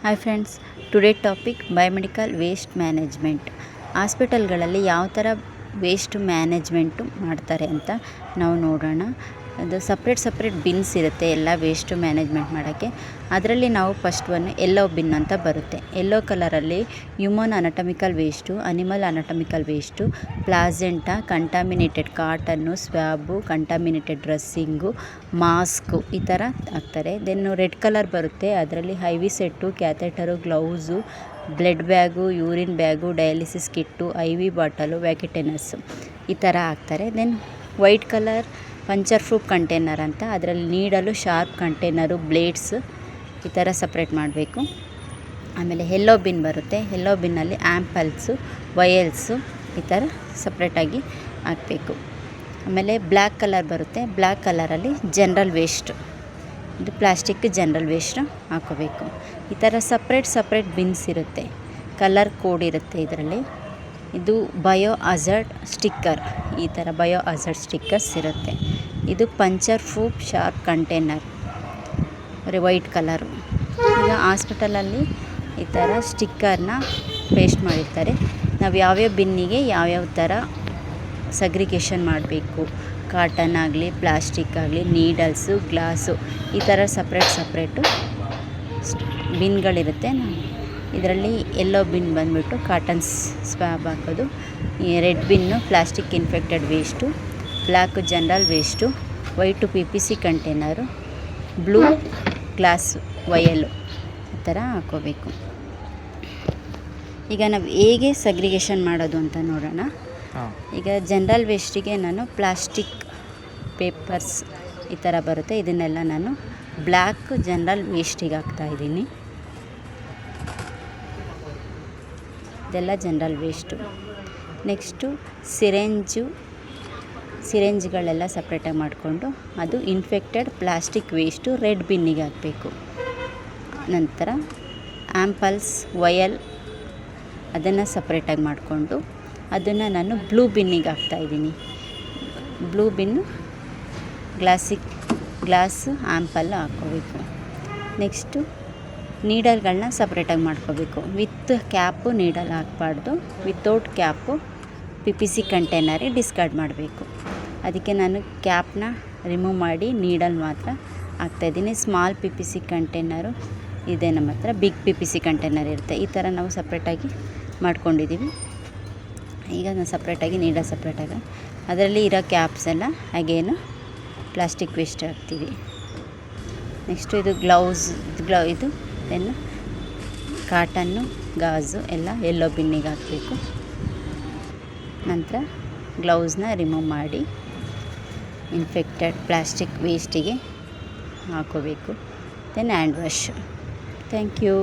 Hi friends, today topic biomedical waste management. ಹಾಸ್ಪಿಟಲ್ಗಳಲ್ಲಿ ಯಾವ ಥರ ವೇಸ್ಟ್ ಮ್ಯಾನೇಜ್ಮೆಂಟು ಮಾಡ್ತಾರೆ ಅಂತ ನಾವು ನೋಡೋಣ. ಅದು ಸಪ್ರೇಟ್ ಬಿನ್ಸ್ ಇರುತ್ತೆ ಎಲ್ಲ ವೇಸ್ಟು ಮ್ಯಾನೇಜ್ಮೆಂಟ್ ಮಾಡೋಕ್ಕೆ. ಅದರಲ್ಲಿ ನಾವು ಫಸ್ಟ್ ಒನ್ ಎಲ್ಲೋ ಬಿನ್ ಅಂತ ಬರುತ್ತೆ. ಎಲ್ಲೋ ಕಲರಲ್ಲಿ human anatomical waste, animal anatomical waste, placenta, contaminated cotton, swab, contaminated dressing, mask ಈ ಥರ ಹಾಕ್ತಾರೆ. ದೆನ್ ರೆಡ್ ಕಲರ್ ಬರುತ್ತೆ, ಅದರಲ್ಲಿ I V set, catheter, gloves, blood bag, urine bag, dialysis kit, I V bottle, vacutainers ಈ ಥರ ಹಾಕ್ತಾರೆ. Then white colour puncture proof container ಅಂತ, ಅದರಲ್ಲಿ ನೀಡಲು, ಶಾರ್ಪ್ ಕಂಟೈನರು, ಬ್ಲೇಡ್ಸ್ ಈ ಥರ ಸಪ್ರೇಟ್ ಮಾಡಬೇಕು. ಆಮೇಲೆ ಎಲ್ಲೋ ಬಿನ್ ಬರುತ್ತೆ. ಎಲ್ಲೋ ಬಿನ್ನಲ್ಲಿ ಆ್ಯಂಪಲ್ಸು, ವಯಲ್ಸು ಈ ಥರ ಸಪ್ರೇಟಾಗಿ ಹಾಕಬೇಕು. ಆಮೇಲೆ ಬ್ಲ್ಯಾಕ್ ಕಲರ್ ಬರುತ್ತೆ. ಬ್ಲ್ಯಾಕ್ ಕಲರಲ್ಲಿ ಜನರಲ್ ವೇಸ್ಟ್, ಇದು ಪ್ಲಾಸ್ಟಿಕ್ ಜನರಲ್ ವೇಸ್ಟ್ ಹಾಕೋಬೇಕು. ಈ ಥರ ಸಪ್ರೇಟ್ ಬಿನ್ಸ್ ಇರುತ್ತೆ. ಕಲರ್ ಕೋಡ್ ಇರುತ್ತೆ ಇದರಲ್ಲಿ. ಇದು ಬಯೋ ಹಜಾರ್ಡ್ ಸ್ಟಿಕ್ಕರ್, ಈ ಥರ ಬಯೋ ಹಜಾರ್ಡ್ ಸ್ಟಿಕ್ಕರ್ಸ್ ಇರುತ್ತೆ. ಇದು puncture proof sharp container, white colour. ಈಗ ಹಾಸ್ಪಿಟಲಲ್ಲಿ ಈ ಥರ ಸ್ಟಿಕ್ಕರ್ನ ಪೇಸ್ಟ್ ಮಾಡಿರ್ತಾರೆ. ನಾವು ಯಾವ್ಯಾವ ಬಿನ್ನಿಗೆ ಯಾವ್ಯಾವ ಥರ ಸಗ್ರಿಗೇಷನ್ ಮಾಡಬೇಕು, ಕಾಟನ್ ಆಗಲಿ, ಪ್ಲಾಸ್ಟಿಕ್ ಆಗಲಿ, ನೀಡಲ್ಸು, ಗ್ಲಾಸು ಈ ಥರ ಸಪ್ರೇಟು ಬಿನ್ಗಳಿರುತ್ತೆ. ಇದರಲ್ಲಿ ಎಲ್ಲೋ ಬಿನ್ ಬಂದುಬಿಟ್ಟು ಕಾಟನ್ ಸ್ವ್ಯಾಬ್ ಹಾಕೋದು, red bin plastic infected waste, black general waste, white P P C container, blue glass vial ಈ ಥರ ಹಾಕೋಬೇಕು. ಈಗ ನಾವು ಹೇಗೆ ಸಗ್ರಿಗೇಷನ್ ಮಾಡೋದು ಅಂತ ನೋಡೋಣ. ಈಗ ಜನರಲ್ ವೇಸ್ಟಿಗೆ ನಾನು ಪ್ಲಾಸ್ಟಿಕ್ ಪೇಪರ್ಸ್ ಈ ಥರ ಬರುತ್ತೆ, ಇದನ್ನೆಲ್ಲ ನಾನು ಬ್ಲ್ಯಾಕ್ ಜನರಲ್ ವೇಸ್ಟಿಗೆ ಹಾಕ್ತಾಯಿದ್ದೀನಿ. ಇದೆಲ್ಲ ಜನರಲ್ ವೇಸ್ಟು. ನೆಕ್ಸ್ಟು ಸಿರೆಂಜ್ಗಳೆಲ್ಲ ಸಪ್ರೇಟಾಗಿ ಮಾಡಿಕೊಂಡು ಅದು ಇನ್ಫೆಕ್ಟೆಡ್ ಪ್ಲಾಸ್ಟಿಕ್ ವೇಸ್ಟು ರೆಡ್ ಬಿನ್ನಿಗೆ ಹಾಕಬೇಕು. ನಂತರ ಆ್ಯಂಪಲ್ಸ್, ವಯಲ್ ಅದನ್ನು ಸಪ್ರೇಟಾಗಿ ಮಾಡಿಕೊಂಡು ಅದನ್ನು ನಾನು ಬ್ಲೂ ಬಿನ್ನಿಗೆ ಹಾಕ್ತಾಯಿದ್ದೀನಿ. ಬ್ಲೂ ಬಿನ್ನು ಗ್ಲಾಸು ಆ್ಯಂಪಲ್ಲು ಹಾಕ್ಕೋಬೇಕು. ನೆಕ್ಸ್ಟು ನೀಡಲ್ಗಳನ್ನ ಸಪ್ರೇಟಾಗಿ ಮಾಡ್ಕೋಬೇಕು. ವಿತ್ ಕ್ಯಾಪು ನೀಡಲ್ ಹಾಕಬಾರ್ದು, without cap P P C ಕಂಟೈನರಿಗೆ ಡಿಸ್ಕಾರ್ಡ್ ಮಾಡಬೇಕು. ಅದಕ್ಕೆ ನಾನು ಕ್ಯಾಪ್ನ ರಿಮೂವ್ ಮಾಡಿ ನೀಡಲ್ ಮಾತ್ರ ಹಾಕ್ತಾಯಿದ್ದೀನಿ. Small P P C container ಇದೆ ನಮ್ಮ ಹತ್ರ, big P P C container ಇರುತ್ತೆ. ಈ ಥರ ನಾವು ಸಪ್ರೇಟಾಗಿ ಮಾಡ್ಕೊಂಡಿದ್ದೀವಿ. ಈಗ ನಾವು ಸಪ್ರೇಟಾಗಿ ನೀಡಲ್ ಸಪ್ರೇಟಾಗಿ ಅದರಲ್ಲಿ ಇರೋ ಕ್ಯಾಪ್ಸ್ ಎಲ್ಲ ಹಾಗೇನು ಪ್ಲಾಸ್ಟಿಕ್ ವೇಸ್ಟ್ ಹಾಕ್ತೀವಿ. ನೆಕ್ಸ್ಟು ಇದು ಇದು ದೆನ್ ಕಾಟನ್ನು, ಗಾಜು ಎಲ್ಲ ಎಲ್ಲೋ ಬಿನ್ನಿಗೆ ಹಾಕಬೇಕು. ನಂತರ ಗ್ಲೌಸ್ನ ರಿಮೂವ್ ಮಾಡಿ ಇನ್ಫೆಕ್ಟೆಡ್ ಪ್ಲಾಸ್ಟಿಕ್ ವೇಸ್ಟಿಗೆ ಹಾಕೋಬೇಕು. Then hand wash. Thank you.